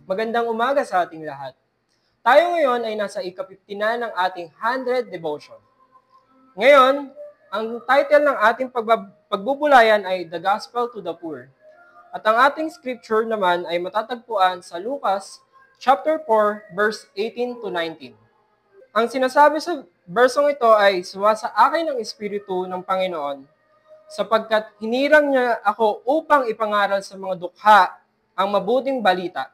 Magandang umaga sa ating lahat. Tayo ngayon ay nasa ika-50 na ng ating 100 devotion. Ngayon, ang title ng ating pagbubulayan ay The Gospel to the Poor. At ang ating scripture naman ay matatagpuan sa Lucas chapter 4, verse 18 to 19. Ang sinasabi sa bersong ito ay, "Sumasa akin ang Espiritu ng Panginoon, sapagkat hinirang niya ako upang ipangaral sa mga dukha ang mabuting balita.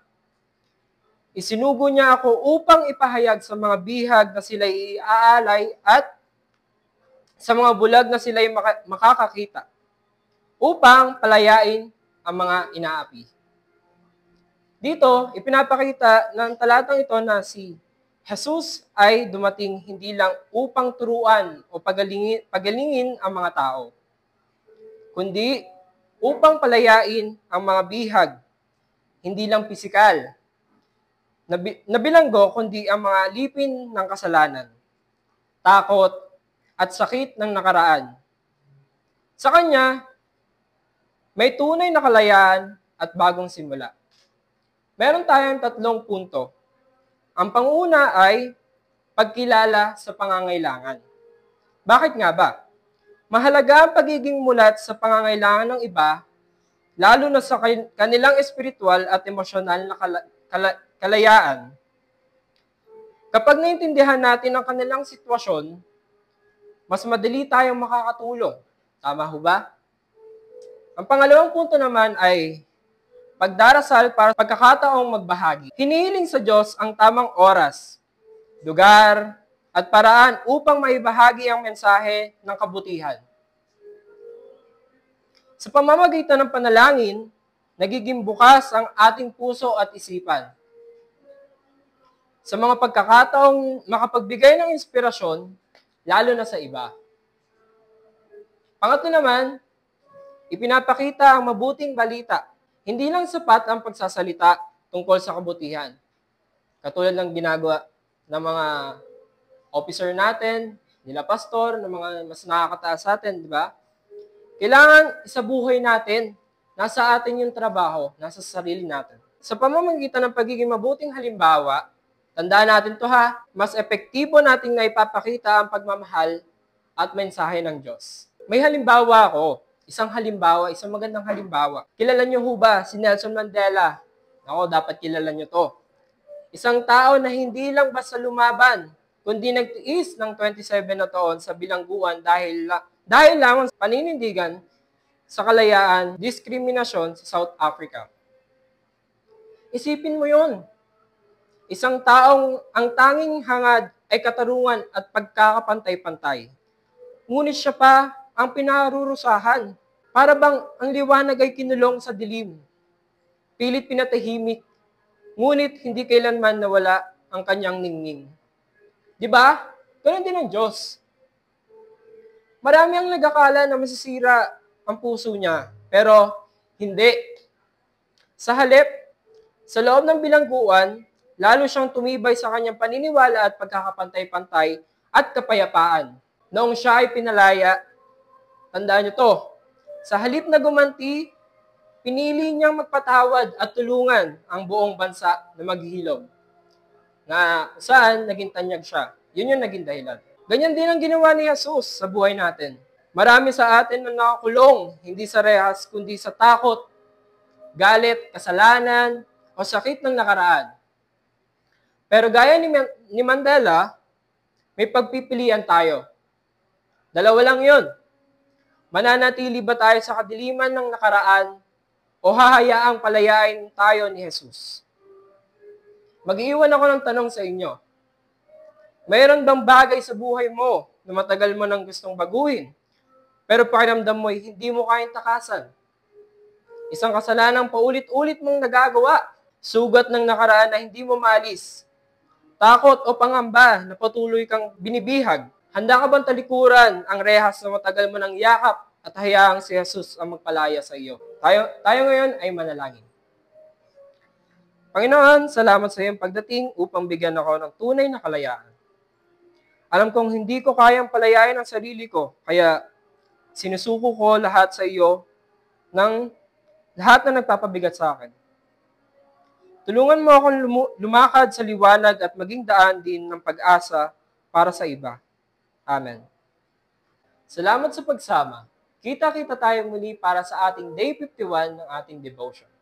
Isinugo niya ako upang ipahayag sa mga bihag na sila'y iaalay at sa mga bulag na sila'y makakakita, upang palayain ang mga inaapi." Dito, ipinapakita ng talatang ito na si Jesus ay dumating hindi lang upang turuan o pagalingin ang mga tao, kundi upang palayain ang mga bihag, hindi lang pisikal, nabilanggo, kundi ang mga lipin ng kasalanan, takot, at sakit ng nakaraan. Sa Kanya, may tunay na kalayaan at bagong simula. Meron tayong 3 punto. Ang panguna ay pagkilala sa pangangailangan. Bakit nga ba? Mahalaga ang pagiging mulat sa pangangailangan ng iba, lalo na sa kanilang espiritual at emosyonal na kalayaan. Kapag naintindihan natin ang kanilang sitwasyon, mas madali tayong makakatulong. Tama ho ba? Ang pangalawang punto naman ay pagdarasal para pagkakataong magbahagi. Hinihiling sa Diyos ang tamang oras, lugar, at paraan upang maibahagi ang mensahe ng kabutihan. Sa pamamagitan ng panalangin, nagiging bukas ang ating puso at isipan. Sa mga pagkakataong makapagbigay ng inspirasyon, lalo na sa iba. Pangatlo naman, ipinapakita ang mabuting balita. Hindi lang sapat ang pagsasalita tungkol sa kabutihan. Katulad ng ginagawa ng mga officer natin, nila pastor, ng mga mas nakakataas sa atin, di ba? Kailangan isabuhay natin, nasa atin yung trabaho, nasa sarili natin. Sa pamamagitan ng pagiging mabuting halimbawa, tandaan natin to ha, mas epektibo nating naipapakita ang pagmamahal at mensahe ng Diyos. May halimbawa ako. Isang magandang halimbawa. Kilala niyo ho ba si Nelson Mandela? Ako, dapat kilala niyo to. Isang tao na hindi lang basta lumaban, kundi nagtiis ng 27 na taon sa bilangguan dahil lamang sa paninindigan sa kalayaan, diskriminasyon sa South Africa. Isipin mo yon. Isang taong ang tanging hangad ay katarungan at pagkakapantay-pantay. Ngunit siya pa ang pinarurusahan. Para bang ang liwanag ay kinulong sa dilim. Pilit pinatahimik, ngunit hindi kailanman nawala ang kanyang ningning. Di ba? Ganun din ang Diyos. Marami ang nag-akala na masisira ang puso niya, pero hindi. Sa halip, sa loob ng bilangguan, lalo siyang tumibay sa kanyang paniniwala at pagkakapantay-pantay at kapayapaan. Noong siya ay pinalaya, tandaan niyo to, sa halip na gumanti, pinili niyang magpatawad at tulungan ang buong bansa na maghihilom. Na saan naging tanyag siya. Yun yung naging dahilan. Ganyan din ang ginawa ni Jesus sa buhay natin. Marami sa atin na nakakulong, hindi sa rehas, kundi sa takot, galit, kasalanan, o sakit ng nakaraan. Pero gaya ni Mandela, may pagpipilian tayo. Dalawa lang yun. Mananatili ba tayo sa kadiliman ng nakaraan o hahayaang palayain tayo ni Jesus? Mag-iwan ako ng tanong sa inyo. Mayroon bang bagay sa buhay mo na matagal mo nang gustong baguhin, pero pakiramdam mo hindi mo kayang takasan? Isang kasalanang paulit-ulit mong nagagawa, sugat ng nakaraan na hindi mo maalis, takot o pangamba na patuloy kang binibihag. Handa ka bang talikuran ang rehas na matagal mo nang yakap at hayaang si Jesus ang magpalaya sa iyo? Tayo ngayon ay manalangin. Panginoon, salamat sa iyong pagdating upang bigyan ako ng tunay na kalayaan. Alam kong hindi ko kayang palayain ang sarili ko, kaya sinusuko ko lahat sa iyo ng lahat na nagpapabigat sa akin. Tulungan mo akong lumakad sa liwanag at maging daan din ng pag-asa para sa iba. Amen. Salamat sa pagsama. Kita-kita tayo muli para sa ating Day 51 ng ating devotion.